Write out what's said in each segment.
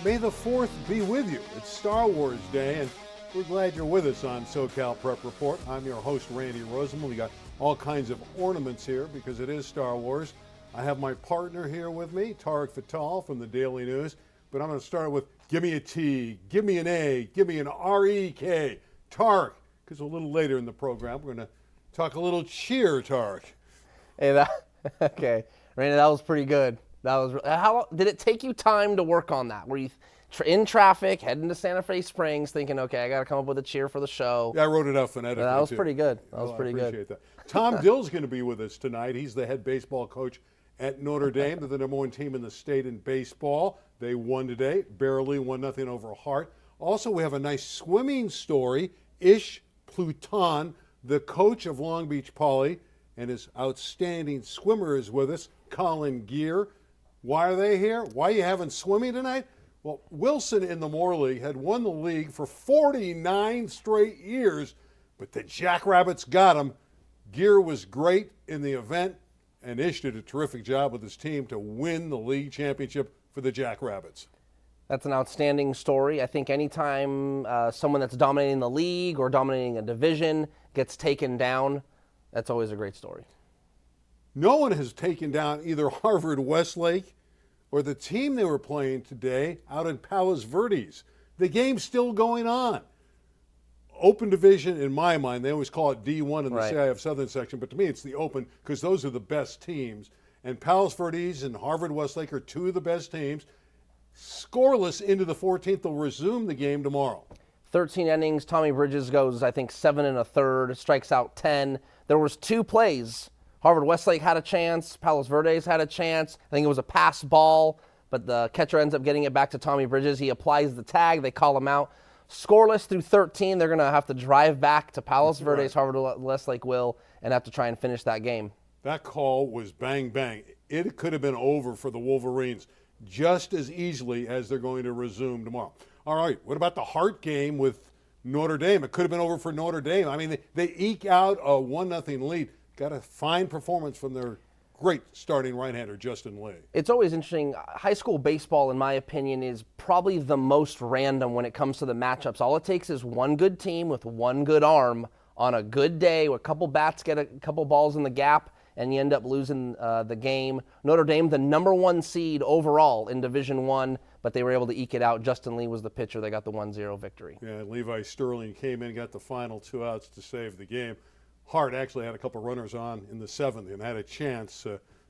May the 4th be with you. It's Star Wars Day, and we're glad you're with us on SoCal Prep Report. I'm your host, Randy Rosenthal. We got all kinds of ornaments here because it is Star Wars. I have my partner here with me, Tarek from the Daily News. But I'm going to start with give me a T, give me an A, give me an R-E-K. Tarek, because a little later in the program, we're going to talk a little cheer, Tarek. Hey, okay. Randy, that was pretty good. How did it take you time to work on that? Were you in traffic, heading to Santa Fe Springs, thinking, okay, I got to come up with a cheer for the show? Yeah, I wrote it out phonetically, That was too. pretty good. I appreciate that. Tom Dill's going to be with us tonight. He's the head baseball coach at Notre Dame. They're the number one team in the state in baseball. They won today, barely 1-0 over Hart. Also, we have a nice swimming story. Pluton, the coach of Long Beach Poly, and his outstanding swimmer is with us, Colin Geer. Why are they here? Why are you having swimming tonight? Well, Wilson in the Moore League had won the league for 49 straight years, but the Jackrabbits got him. Geer was great in the event, and Ish did a terrific job with his team to win the league championship for the Jackrabbits. That's an outstanding story. I think anytime someone that's dominating the league or dominating a division gets taken down, that's always a great story. No one has taken down either Harvard Westlake or the team they were playing today out in Palos Verdes. The game's still going on. Open division, in my mind, they always call it D1 in the CIF Southern section, but to me it's the open because those are the best teams. And Palos Verdes and Harvard Westlake are two of the best teams. Scoreless into the 14th. They'll resume the game tomorrow. 13 innings. Tommy Bridges goes, I think, 7 1/3, strikes out 10. There was 2 plays. Harvard Westlake had a chance. Palos Verdes had a chance. I think it was a pass ball, but the catcher ends up getting it back to Tommy Bridges. He applies the tag. They call him out. Scoreless through 13. They're going to have to drive back to Palos Verdes, Harvard Westlake will, and have to try and finish that game. That call was bang, bang. It could have been over for the Wolverines just as easily as they're going to resume tomorrow. All right, what about the Hart game with Notre Dame? It could have been over for Notre Dame. I mean, they eke out a 1-0 lead. Got a fine performance from their great starting right-hander, Justin Lee. It's always interesting. High school baseball, in my opinion, is probably the most random when it comes to the matchups. All it takes is one good team with one good arm on a good day, where a couple bats get a couple balls in the gap, and you end up losing the game. Notre Dame, the number 1 seed overall in Division I, but they were able to eke it out. Justin Lee was the pitcher. They got the 1-0 victory. Yeah, Levi Sterling came in, got the final 2 outs to save the game. Hart actually had a couple runners on in the 7th and had a chance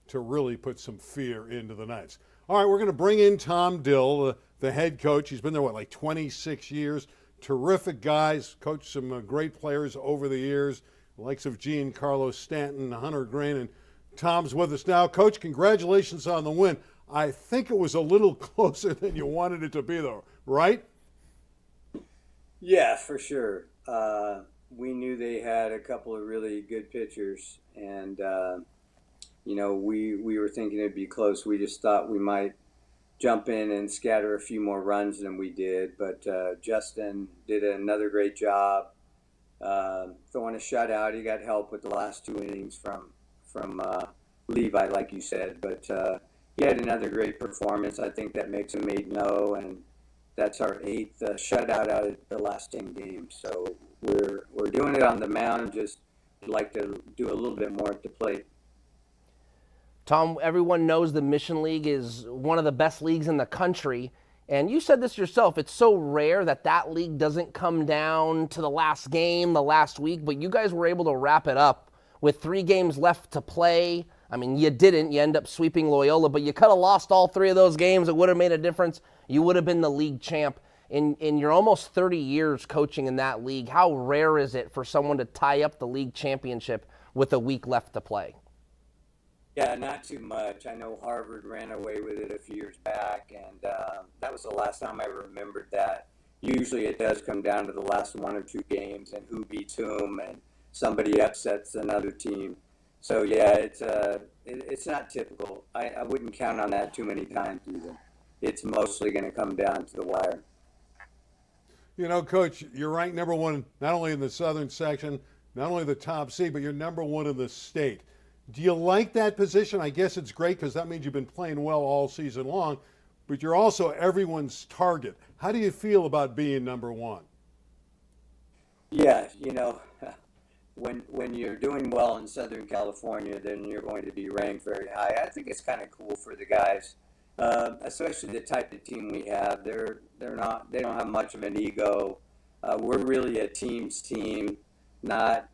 to really put some fear into the Knights. All right, we're going to bring in Tom Dill, the head coach. He's been there, like 26 years. Terrific guys, coached some great players over the years, the likes of Giancarlo Stanton, Hunter Green, and Tom's with us now. Coach, congratulations on the win. I think it was a little closer than you wanted it to be, though, right? Yeah, for sure. We knew they had a couple of really good pitchers, and we were thinking it'd be close. We just thought we might jump in and scatter a few more runs than we did, but Justin did another great job throwing a shutout. He got help with the last 2 innings from Levi, like you said, but he had another great performance. I think that makes him 8-0, and that's our 8th shutout out of the last 10 games. So we're doing it on the mound. Just like to do a little bit more at the plate. Tom, everyone knows the Mission League is one of the best leagues in the country. And you said this yourself. It's so rare that league doesn't come down to the last game, the last week. But you guys were able to wrap it up with 3 games left to play. I mean, you didn't. You end up sweeping Loyola, but you could have lost all 3 of those games. It would have made a difference. You would have been the league champ. In your almost 30 years coaching in that league, how rare is it for someone to tie up the league championship with a week left to play? Yeah, not too much. I know Harvard ran away with it a few years back, and that was the last time I remembered that. Usually it does come down to the last 1 or 2 games and who beats whom, and somebody upsets another team. So, yeah, it's not typical. I wouldn't count on that too many times either. It's mostly going to come down to the wire. You know, Coach, you're ranked number 1 not only in the Southern section, not only the top seed, but you're number 1 in the state. Do you like that position? I guess it's great because that means you've been playing well all season long. but you're also everyone's target. How do you feel about being number one? Yeah, when you're doing well in Southern California, then you're going to be ranked very high. I think it's kind of cool for the guys, especially the type of team we have. They don't have much of an ego. We're really a team's team, not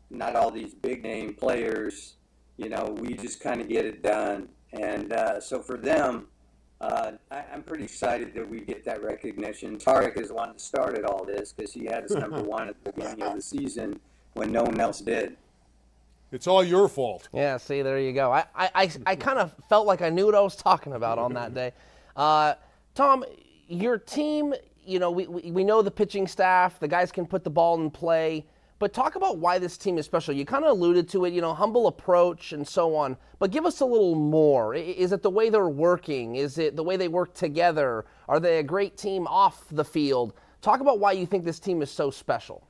not all these big name players. We just kind of get it done, and so for them, I'm pretty excited that we get that recognition. Tarek is the one that started all this because he had us number one at the beginning of the season when no one else did. It's all your fault. Yeah, see, there you go. I kind of felt like I knew what I was talking about on that day. Tom, your team, we know the pitching staff, the guys can put the ball in play, but talk about why this team is special. You kind of alluded to it, humble approach and so on, but give us a little more. Is it the way they're working? Is it the way they work together? Are they a great team off the field? Talk about why you think this team is so special.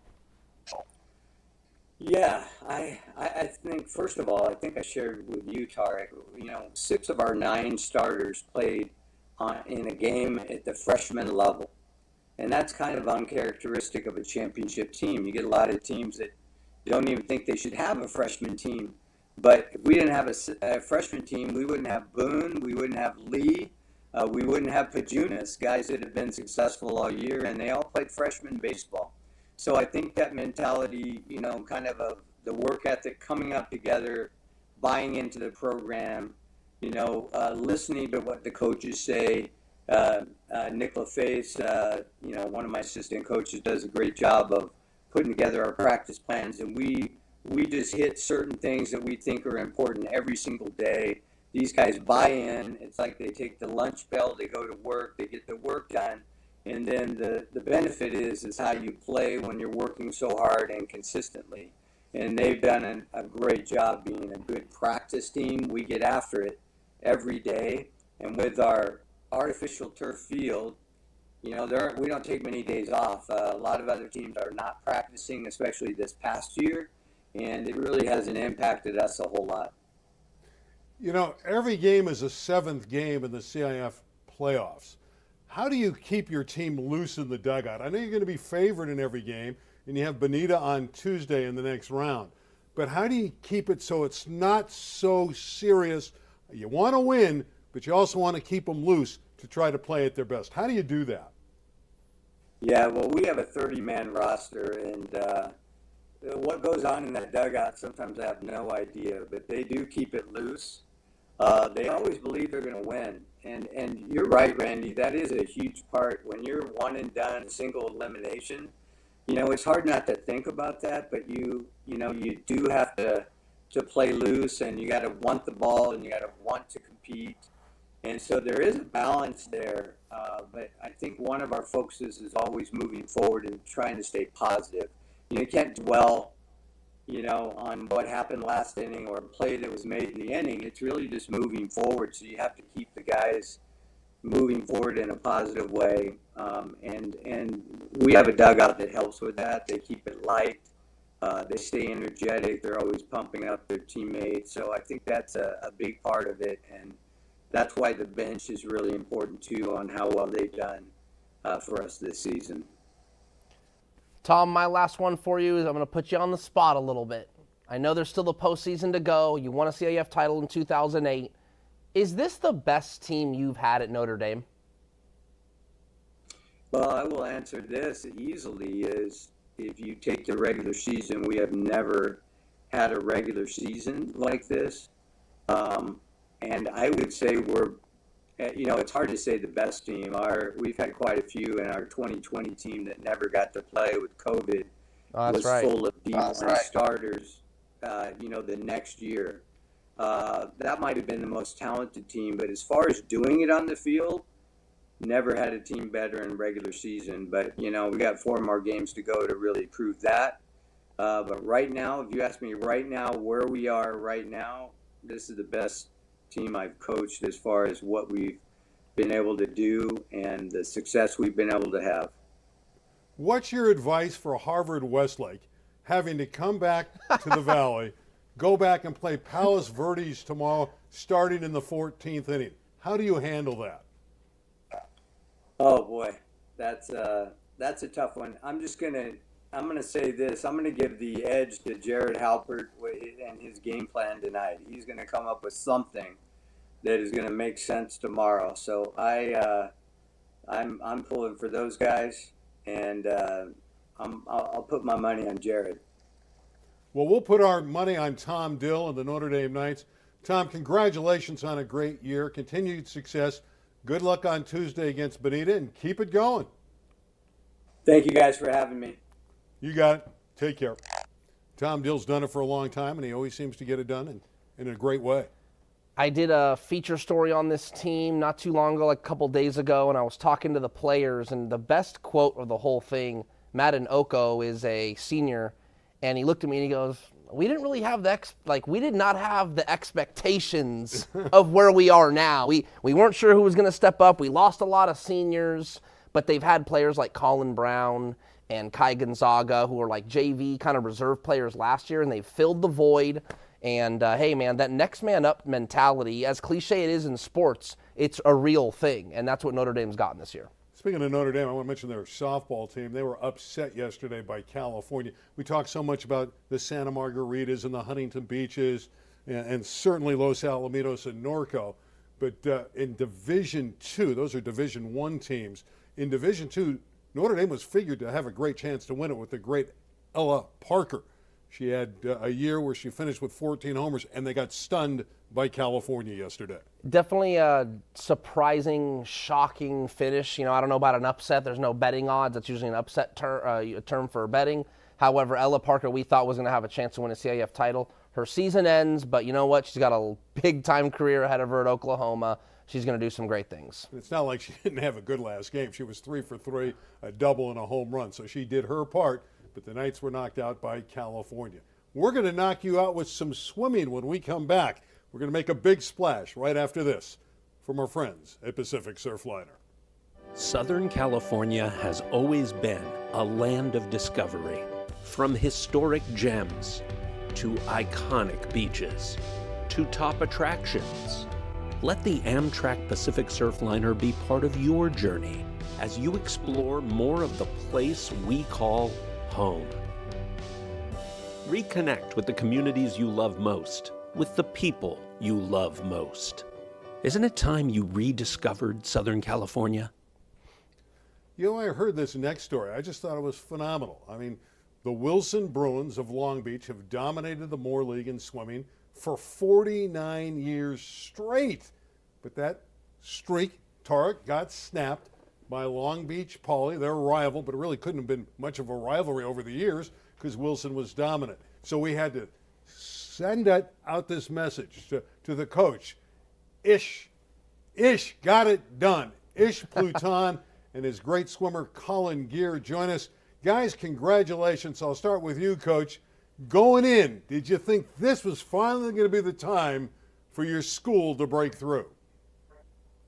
Yeah, I think, first of all, I think I shared with you, Tarek, 6 of our 9 starters played in a game at the freshman level. And that's kind of uncharacteristic of a championship team. You get a lot of teams that don't even think they should have a freshman team. But if we didn't have a freshman team, we wouldn't have Boone, we wouldn't have Lee, we wouldn't have Pajunas, guys that have been successful all year, and they all played freshman baseball. So I think that mentality, kind of the work ethic, coming up together, buying into the program, listening to what the coaches say. Nick LaFace, one of my assistant coaches, does a great job of putting together our practice plans, and we just hit certain things that we think are important every single day. These guys buy in. It's like they take the lunch bell, they go to work, they get the work done. And then the benefit is how you play when you're working so hard and consistently. And they've done a great job being a good practice team. We get after it every day. And with our artificial turf field, we don't take many days off. A lot of other teams are not practicing, especially this past year. And it really hasn't impacted us a whole lot. Every game is a 7th game in the CIF playoffs. How do you keep your team loose in the dugout? I know you're going to be favored in every game, and you have Bonita on Tuesday in the next round. But how do you keep it so it's not so serious? You want to win, but you also want to keep them loose to try to play at their best. How do you do that? Yeah, well, we have a 30-man roster, and what goes on in that dugout, sometimes I have no idea, but they do keep it loose. They always believe they're going to win. And you're right, Randy, that is a huge part. When you're one and done, single elimination, it's hard not to think about that, but you do have to play loose, and you got to want the ball, and you got to want to compete. And so there is a balance there, but I think one of our focuses is always moving forward and trying to stay positive. You can't dwell on what happened last inning or a play that was made in the inning. It's really just moving forward. So you have to keep the guys moving forward in a positive way. And we have a dugout that helps with that. They keep it light. They stay energetic. They're always pumping up their teammates. So I think that's a big part of it. And that's why the bench is really important too on how well they've done for us this season. Tom, my last one for you is I'm going to put you on the spot a little bit. I know there's still the postseason to go. You won a CIF title in 2008. Is this the best team you've had at Notre Dame? Well, I will answer this easily is if you take the regular season, we have never had a regular season like this. And I would say we're, it's hard to say the best team. We've had quite a few, and our 2020 team that never got to play with COVID was full of D1 starters, the next year. That might have been the most talented team, but as far as doing it on the field, never had a team better in regular season. But, we got 4 more games to go to really prove that. But right now, if you ask me right now where we are right now, this is the best team I've coached as far as what we've been able to do and the success we've been able to have. What's your advice for Harvard Westlake having to come back to the Valley, go back and play Palos Verdes tomorrow starting in the 14th inning? How do you handle that? Oh boy, that's a tough one. I'm gonna say this. I'm gonna give the edge to Jared Halpert and his game plan tonight. He's gonna come up with something that is gonna make sense tomorrow. So I'm pulling for those guys, and I'll put my money on Jared. Well, we'll put our money on Tom Dill and the Notre Dame Knights. Tom, congratulations on a great year, continued success. Good luck on Tuesday against Bonita, and keep it going. Thank you guys for having me. You got it. Take care. Tom Dill's done it for a long time, and he always seems to get it done in a great way. I did a feature story on this team not too long ago, like a couple days ago, and I was talking to the players, and the best quote of the whole thing, Madden Oko is a senior, and he looked at me and he goes, we didn't really have we did not have the expectations of where we are now. We weren't sure who was going to step up. We lost a lot of seniors, but they've had players like Colin Brown and Kai Gonzaga who were like JV kind of reserve players last year, and they filled the void. And hey, man, that next man up mentality, as cliche it is in sports, it's a real thing, and that's what Notre Dame's gotten this year. Speaking of Notre Dame, I want to mention their softball team. They were upset yesterday by California. We talk so much about the Santa Margaritas and the Huntington Beaches and certainly Los Alamitos and Norco. But in Division II, those are Division I teams. In Division II, Notre Dame was figured to have a great chance to win it with the great Ella Parker. She had a year where she finished with 14 homers, and they got stunned by California yesterday. Definitely a surprising, shocking finish. I don't know about an upset. There's no betting odds. That's usually an upset term for betting. However, Ella Parker, we thought was going to have a chance to win a CIF title. Her season ends, but you know what? She's got a big-time career ahead of her at Oklahoma. She's going to do some great things. It's not like she didn't have a good last game. She was 3 for 3, a double and a home run. So she did her part, but the Knights were knocked out by California. We're going to knock you out with some swimming when we come back. We're going to make a big splash right after this from our friends at Pacific Surfliner. Southern California has always been a land of discovery. From historic gems to iconic beaches to top attractions. Let the Amtrak Pacific Surfliner be part of your journey as you explore more of the place we call home. Reconnect with the communities you love most, with the people you love most. Isn't it time you rediscovered Southern California? I heard this next story. I just thought it was phenomenal. I mean, the Wilson Bruins of Long Beach have dominated the Moore League in swimming for 49 years straight. But that streak, Tarek, got snapped by Long Beach Poly, their rival, but it really couldn't have been much of a rivalry over the years because Wilson was dominant. So we had to send out this message to the coach. Ish got it done. Ish Pluton and his great swimmer Colin Geer join us. Guys, congratulations. I'll start with you, Coach. Going in, did you think this was finally going to be the time for your school to break through?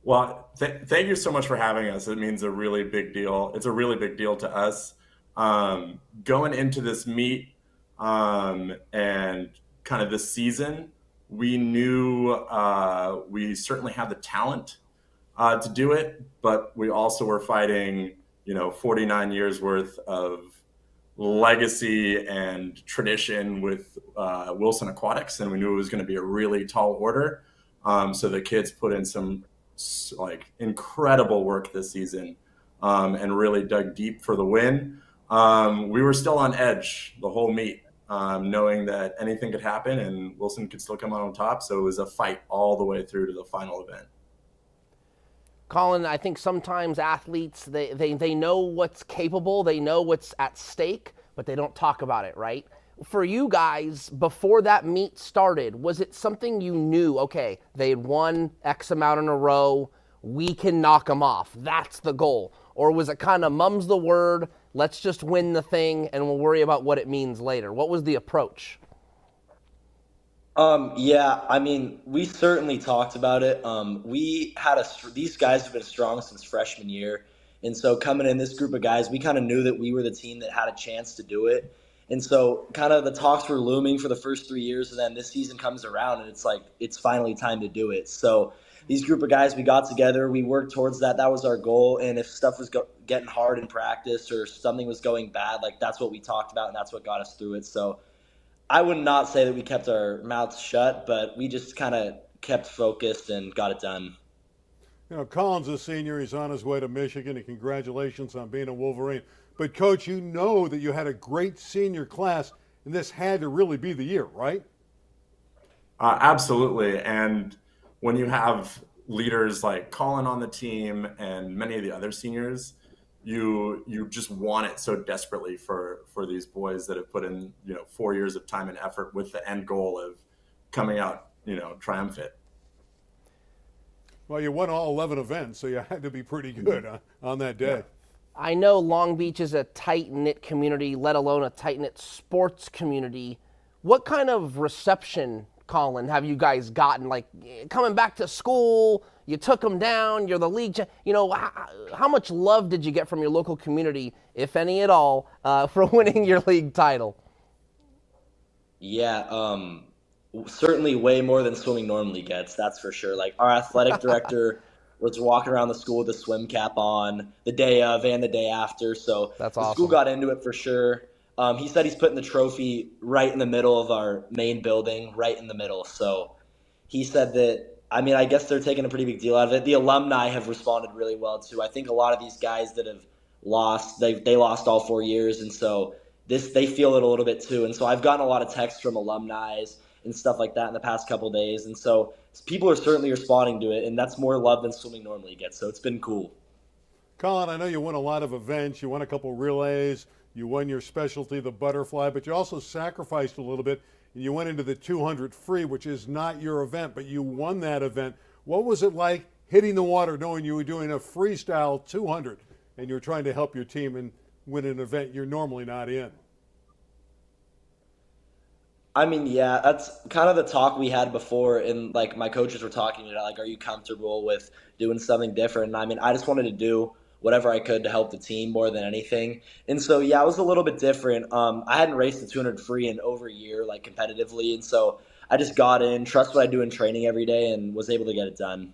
Well, thank you so much for having us. It means a really big deal. It's a really big deal to us. Going into this meet and kind of this season, we knew we certainly had the talent to do it, but we also were fighting, 49 years worth of legacy and tradition with Wilson Aquatics, and we knew it was going to be a really tall order. So the kids put in some incredible work this season and really dug deep for the win. We were still on edge the whole meet, knowing that anything could happen and Wilson could still come out on top. So it was a fight all the way through to the final event. Colin, I think sometimes athletes, they know what's capable, they know what's at stake, but they don't talk about it, right? For you guys, before that meet started, was it something you knew, okay, they had won X amount in a row, we can knock them off, that's the goal? Or was it kind of mum's the word, let's just win the thing and we'll worry about what it means later? What was the approach? Yeah, I mean, we certainly talked about it. These guys have been strong since freshman year. And so coming in this group of guys, we kind of knew that we were the team that had a chance to do it. And so kind of the talks were looming for the first 3 years. And then this season comes around and it's like, it's finally time to do it. So these group of guys, we got together, we worked towards that. That was our goal. And if stuff was getting hard in practice or something was going bad, like that's what we talked about and that's what got us through it. So I would not say that we kept our mouths shut, but we just kind of kept focused and got it done. Colin's a senior. He's on his way to Michigan, and congratulations on being a Wolverine. But, Coach, you know that you had a great senior class, and this had to really be the year, right? Absolutely. And when you have leaders like Colin on the team and many of the other seniors, you just want it so desperately for these boys that have put in 4 years of time and effort with the end goal of coming out triumphant. Well, you won all 11 events, so you had to be pretty good on that day. Yeah. I know Long Beach is a tight-knit community, let alone a tight-knit sports community. What kind of reception, Colin, have you guys gotten? Like, coming back to school, you took them down, you're the league. How much love did you get from your local community, if any at all, for winning your league title? Yeah, certainly way more than swimming normally gets, that's for sure. Like, our athletic director was walking around the school with a swim cap on the day of and the day after. So That's the awesome. school got into it for sure. He said he's putting the trophy right in the middle of our main building, right in the middle. So he said that, I guess they're taking a pretty big deal out of it. The alumni have responded really well too. I think a lot of these guys that have lost, they lost all 4 years. And so they feel it a little bit too. And so I've gotten a lot of texts from alumni and stuff like that in the past couple of days. And so people are certainly responding to it, and that's more love than swimming normally gets. So it's been cool. Colin, I know you won a lot of events. You won a couple relays. You won your specialty, the butterfly, but you also sacrificed a little bit, and you went into the 200 free, which is not your event, but you won that event. What was it like hitting the water knowing you were doing a freestyle 200 and you're trying to help your team and win an event you're normally not in? Yeah, that's kind of the talk we had before, and like my coaches were talking about, like, are you comfortable with doing something different? And I just wanted to do whatever I could to help the team more than anything. And so, yeah, it was a little bit different. I hadn't raced the 200 free in over a year, like competitively, and so I just got in, trust what I do in training every day, and was able to get it done.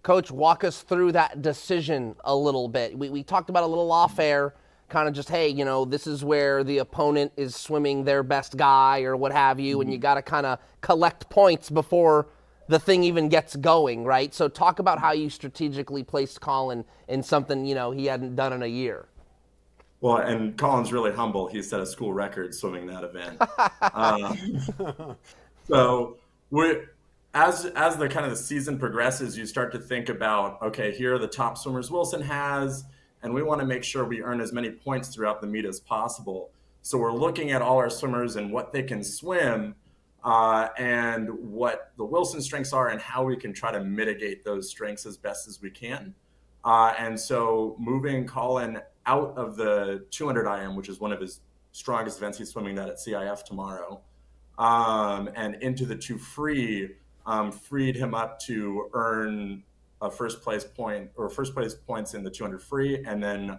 Coach, walk us through that decision a little bit. We talked about a little off air, kind of just, hey, this is where the opponent is swimming their best guy or what have you, and you got to kind of collect points before the thing even gets going, right? So talk about how you strategically placed Colin in something, he hadn't done in a year. Well, and Colin's really humble. He set a school record swimming that event. So as the kind of the season progresses, you start to think about, okay, here are the top swimmers Wilson has, and we want to make sure we earn as many points throughout the meet as possible. So we're looking at all our swimmers and what they can swim, and what the Wilson strengths are and how we can try to mitigate those strengths as best as we can. And so moving Colin out of the 200 IM, which is one of his strongest events, he's swimming that at CIF tomorrow, and into the 2 free, freed him up to earn a first place points in the 200 free. And then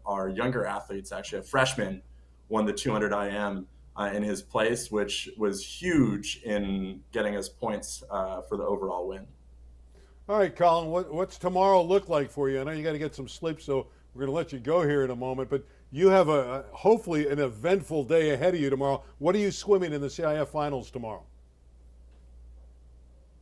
our younger athletes, actually a freshman, won the 200 IM in his place, which was huge in getting us points for the overall win. All right, Colin, what's tomorrow look like for you? I know you got to get some sleep, so we're going to let you go here in a moment, but you have hopefully an eventful day ahead of you tomorrow. What are you swimming in the CIF finals tomorrow?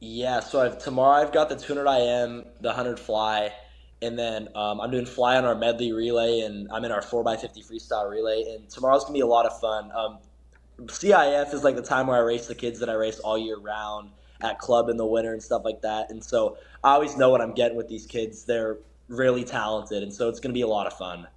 Yeah, so tomorrow I've got the 200 IM, the 100 fly, and then I'm doing fly on our medley relay, and I'm in our 4x50 freestyle relay, and tomorrow's going to be a lot of fun. CIF is like the time where I race the kids that I race all year round at club in the winter and stuff like that, and so I always know what I'm getting with these kids. They're really talented, and so it's going to be a lot of fun.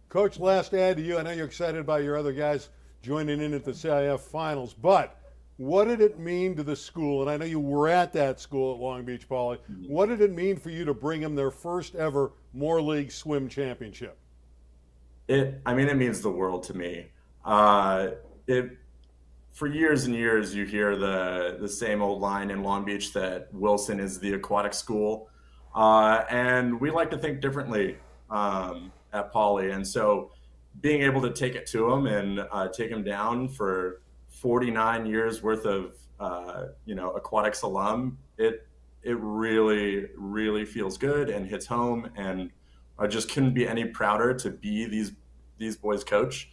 Coach, last ad to you. I know you're excited about your other guys joining in at the CIF finals, but what did it mean to the school? And I know you were at that school at Long Beach Poly. What did it mean for you to bring them their first ever Moore League swim championship? It means the world to me. For years and years, you hear the same old line in Long Beach that Wilson is the aquatic school. And we like to think differently at Poly. And so being able to take it to them and take them down for 49 years worth of aquatics alum, it it really, really feels good and hits home. And I just couldn't be any prouder to be these boys' coach.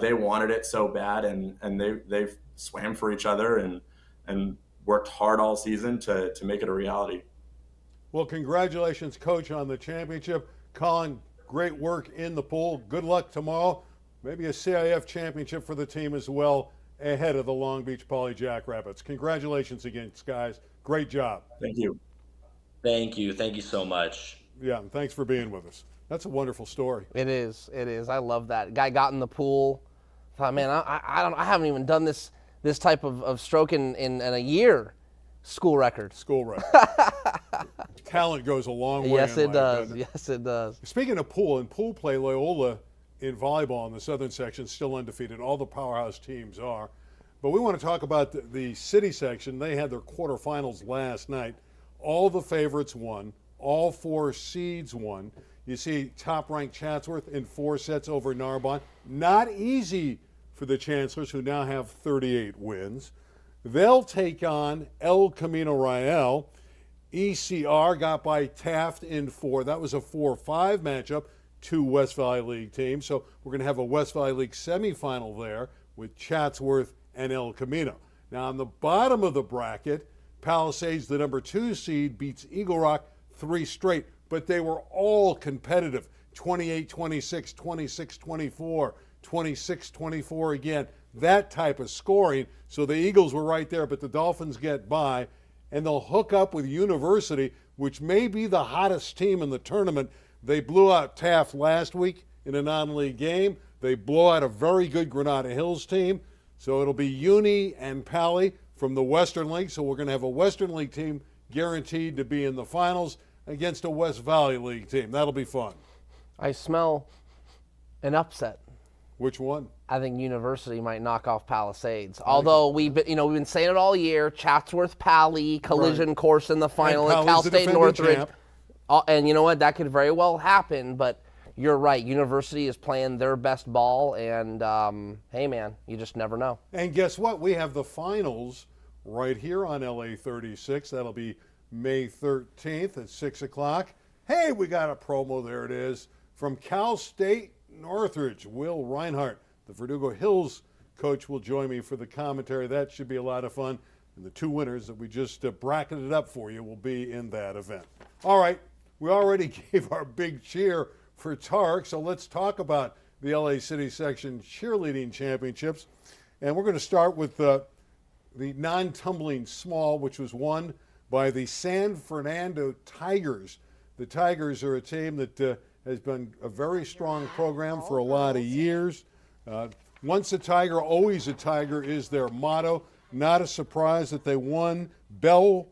They wanted it so bad, and they swam for each other and worked hard all season to make it a reality. Well, congratulations, Coach, on the championship. Colin, great work in the pool. Good luck tomorrow. Maybe a CIF championship for the team as well ahead of the Long Beach Poly Jackrabbits. Congratulations again, guys. Great job. Thank you. Thank you. Thank you so much. Yeah, and thanks for being with us. That's a wonderful story. It is. It is. I love that. Guy got in the pool. Thought, man, I haven't even done this type of stroke in a year. School record. School record. Talent goes a long way. Yes, in it life, does. doesn't it? Yes, it does. Speaking of pool and pool play, Loyola in volleyball in the Southern section still undefeated. All the powerhouse teams are. But we want to talk about the city section. They had their quarterfinals last night. All the favorites won. All 4 seeds won. You see top-ranked Chatsworth in 4 sets over Narbonne. Not easy for the Chancellors, who now have 38 wins. They'll take on El Camino Real. ECR got by Taft in 4. That was a 4-5 matchup, 2 West Valley League teams. So we're going to have a West Valley League semifinal there with Chatsworth and El Camino. Now on the bottom of the bracket, Palisades, the number 2 seed, beats Eagle Rock 3 straight. But they were all competitive. 28-26, 26-24, 26-24 again. That type of scoring. So the Eagles were right there, but the Dolphins get by, and they'll hook up with University, which may be the hottest team in the tournament. They blew out Taft last week in a non-league game. They blow out a very good Granada Hills team. So it'll be Uni and Pally from the Western League. So we're going to have a Western League team guaranteed to be in the finals against a West Valley League team. That'll be fun. I smell an upset. Which one? I think University might knock off Palisades. Although we've been saying it all year. Chatsworth Pally collision course in the final at Cal State Northridge. And you know what? That could very well happen. But you're right. University is playing their best ball, and hey, man, you just never know. And guess what? We have the finals right here on LA 36. That'll be May 13th at 6 o'clock. Hey, we got a promo. There it is from Cal State Northridge. Will Reinhardt, the Verdugo Hills coach, will join me for the commentary. That should be a lot of fun. And the 2 winners that we just bracketed up for you will be in that event. All right, we already gave our big cheer for Tarek, so let's talk about the LA City Section cheerleading championships. And we're going to start with the non-tumbling small, which was won by the San Fernando Tigers. The Tigers are a team that has been a very strong program for a lot of years. Once a Tiger, always a Tiger is their motto. Not a surprise that they won. Bell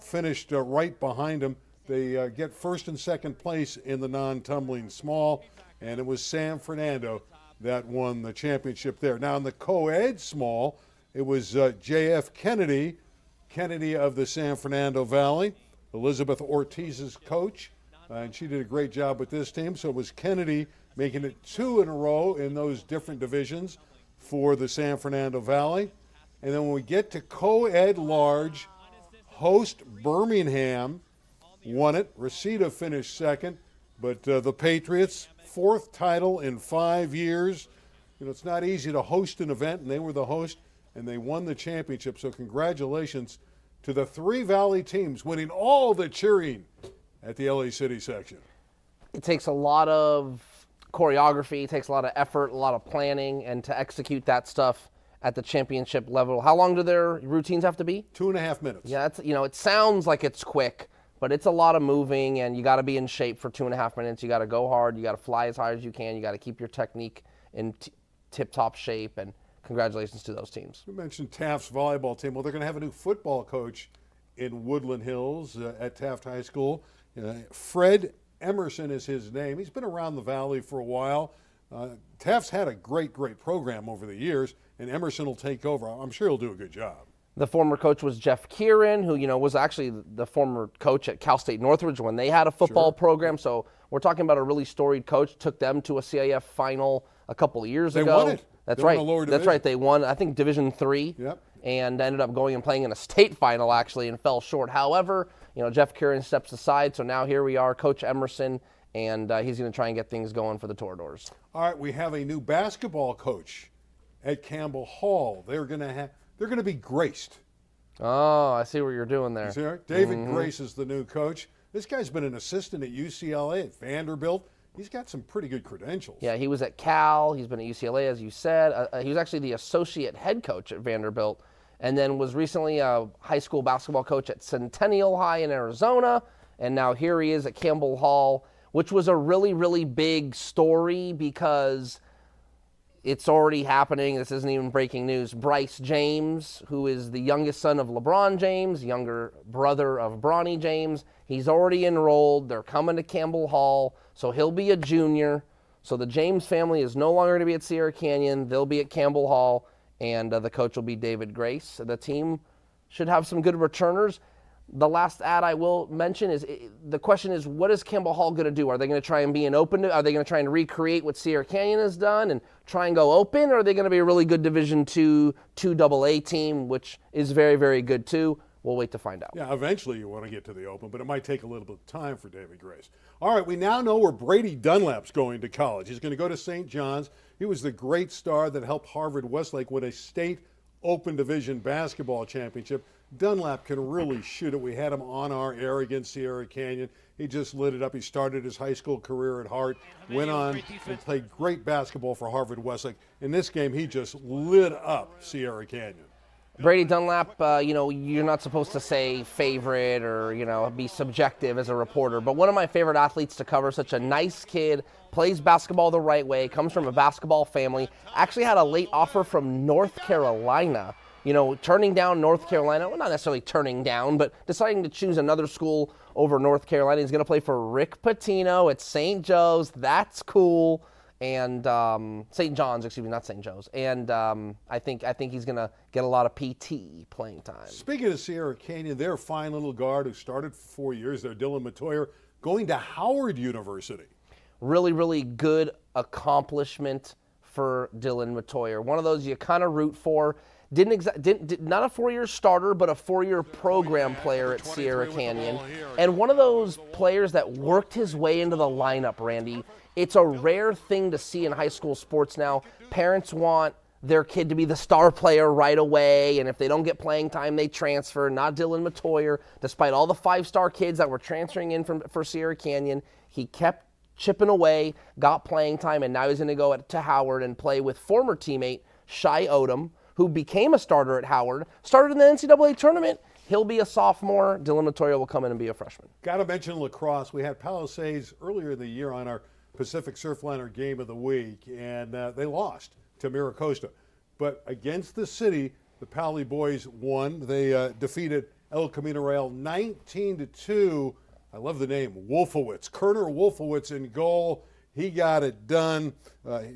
finished right behind them. They get first and second place in the non-tumbling small, and it was San Fernando that won the championship there. Now in the co-ed small, it was J.F. Kennedy of the San Fernando Valley, Elizabeth Ortiz's coach, and she did a great job with this team. So it was Kennedy making it 2 in a row in those different divisions for the San Fernando Valley. And then when we get to co-ed large, host Birmingham won it. Reseda finished second, but the Patriots, 4th title in 5 years. You know, it's not easy to host an event, and they were the host, and they won the championship. So congratulations to the 3 Valley teams winning all the cheering at the LA City section. It takes a lot of choreography, it takes a lot of effort, a lot of planning, and to execute that stuff at the championship level. How long do their routines have to be? 2.5 minutes. Yeah, that's, it sounds like it's quick, but it's a lot of moving, and you got to be in shape for 2.5 minutes. You got to go hard. You got to fly as high as you can. You got to keep your technique in tip-top shape, and congratulations to those teams. We mentioned Taft's volleyball team. Well, they're going to have a new football coach in Woodland Hills at Taft High School. Fred Emerson is his name. He's been around the Valley for a while. Taft's had a great program over the years, and Emerson will take over. I'm sure he'll do a good job. The former coach was Jeff Kieran, who, was actually the former coach at Cal State Northridge when they had a football program. So we're talking about a really storied coach. Took them to a CIF final a couple of years ago. They won it. That's They won right. the lower That's division. right. They won, I think, Division III. Yep. and ended up going and playing in a state final, actually, and fell short. However, Jeff Curran steps aside, so now here we are, Coach Emerson, and he's going to try and get things going for the Toradors. All right, we have a new basketball coach at Campbell Hall. They're going to be graced. Oh, I see what you're doing there. You see, right? David Grace is the new coach. This guy's been an assistant at UCLA, at Vanderbilt. He's got some pretty good credentials. Yeah, he was at Cal. He's been at UCLA, as you said. He was actually the associate head coach at Vanderbilt, and then was recently a high school basketball coach at Centennial High in Arizona. And now here he is at Campbell Hall, which was a really, really big story because it's already happening. This isn't even breaking news. Bryce James, who is the youngest son of LeBron James, younger brother of Bronny James, he's already enrolled. They're coming to Campbell Hall, so he'll be a junior. So the James family is no longer going to be at Sierra Canyon. They'll be at Campbell Hall, and the coach will be David Grace. The team should have some good returners. The last ad I will mention is, the question is, what is Campbell Hall going to do? Are they going to try and be are they going to try and recreate what Sierra Canyon has done and try and go open, or are they going to be a really good Division II 2AA team, which is very, very good too? We'll wait to find out. Yeah, eventually you want to get to the open, but it might take a little bit of time for David Grace. All right, we now know where Brady Dunlap's going to college. He's going to go to St. John's. He was the great star that helped Harvard Westlake win a state Open Division basketball championship. Dunlap can really shoot it. We had him on our air against Sierra Canyon. He just lit it up. He started his high school career at Hart, went on and played great basketball for Harvard Westlake. In this game, he just lit up Sierra Canyon. Brady Dunlap, you're not supposed to say favorite or, be subjective as a reporter, but one of my favorite athletes to cover, such a nice kid, plays basketball the right way, comes from a basketball family, actually had a late offer from North Carolina. Turning down North Carolina, well, not necessarily turning down, but deciding to choose another school over North Carolina. He's going to play for Rick Pitino at St. Joe's. That's cool. And St. John's, excuse me, not St. Joe's. And I think he's going to get a lot of PT playing time. Speaking of Sierra Canyon, their fine little guard who started for 4 years there, Dill going to Howard University. Really, really good accomplishment for Dylan Matoyer. One of those you kind of root for. Not a 4-year starter, but a 4-year program player at Sierra Canyon. And one of those players that worked his way into the lineup, Randy. It's a rare thing to see in high school sports now. Parents want their kid to be the star player right away, and if they don't get playing time, they transfer. Not Dylan Matoyer. Despite all the 5-star kids that were transferring in for Sierra Canyon, he kept chipping away, got playing time, and now he's going to go to Howard and play with former teammate Shai Odom, who became a starter at Howard, started in the NCAA tournament. He'll be a sophomore. Dylan Matoyer will come in and be a freshman. Got to mention lacrosse. We had Palisades earlier in the year on our Pacific Surfliner Game of the Week, and they lost to Miracosta. But against the city, the Pali boys won. They defeated El Camino Real 19-2. I love the name, Wolfowitz. Kerner Wolfowitz in goal. He got it done.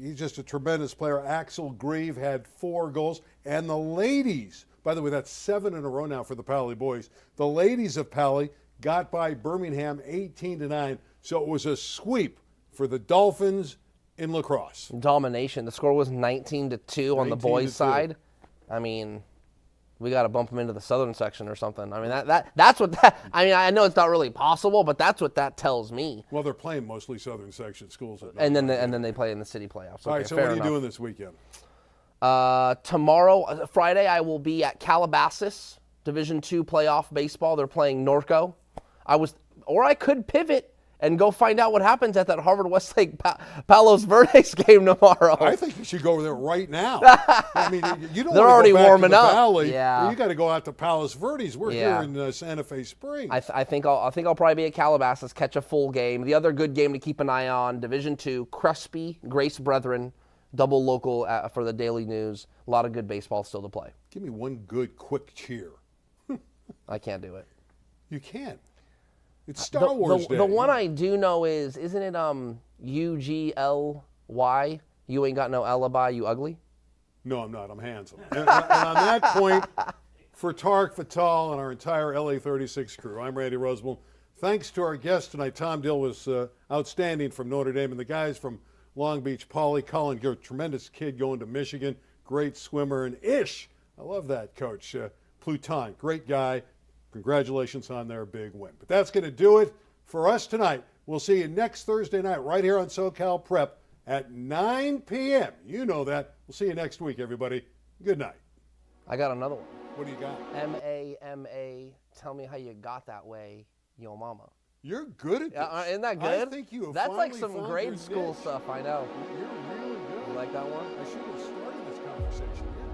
He's just a tremendous player. Axel Grieve had 4 goals. And the ladies, by the way, that's 7 in a row now for the Pali boys. The ladies of Pali got by Birmingham 18-9. So it was a sweep for the Dolphins in lacrosse. Domination. The score was 19-2 on the boys' side. I mean, we got to bump them into the southern section or something. I mean, that's what that. I mean, I know it's not really possible, but that's what that tells me. Well, they're playing mostly southern section schools. And then they play in the city playoffs. All right. So what are you doing this weekend? Tomorrow, Friday, I will be at Calabasas Division II playoff baseball. They're playing Norco. I could pivot and go find out what happens at that Harvard Westlake Palos Verdes game tomorrow. I think you should go over there right now. I mean, you don't. They're already warming up. Valley. Yeah, you got to go out to Palos Verdes. We're here in Santa Fe Springs. I think I'll probably be at Calabasas, catch a full game. The other good game to keep an eye on, Division II, Crespi, Grace Brethren, double local for the Daily News. A lot of good baseball still to play. Give me one good quick cheer. I can't do it. You can't. It's Star Wars Day. The one I do know isn't it UGLY? You ain't got no alibi, you ugly? No, I'm not. I'm handsome. And on that point, for Tarek Fatal and our entire LA36 crew, I'm Randy Roosevelt. Thanks to our guest tonight. Tom Dill was outstanding from Notre Dame, and the guys from Long Beach Poly. Colin Geer, tremendous kid going to Michigan, great swimmer, and Ish I love that, Coach. Pluton, great guy. Congratulations on their big win. But that's going to do it for us tonight. We'll see you next Thursday night right here on SoCal Prep at 9 p.m. You know that. We'll see you next week, everybody. Good night. I got another one. What do you got? M-A-M-A, tell me how you got that way, yo mama. You're good at this. Isn't that good? I think you have That's like finally some found grade your school niche. stuff, I know. You're really good. You like that one? I should have started this conversation.